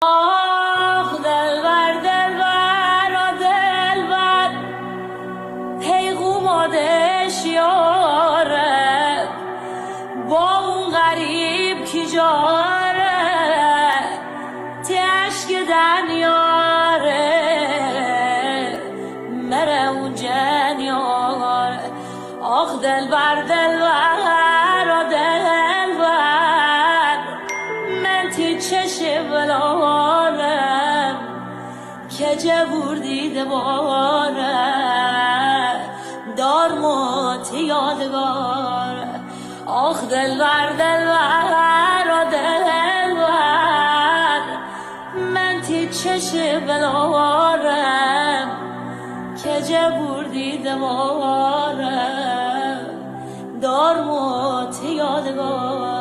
آخ دلبر دلبر دلبر پیغومادش یاره با اون غریب کی جاره تشک دنیاره مره اون جنیاره آخ دلبر دلبر دلبر من تی چشه بلارم که جبور دیده باره دار موت یادگار آخ دلبر دلبر دلبر من تی چشه بلارم که جبور دیده باره دار موت یادگار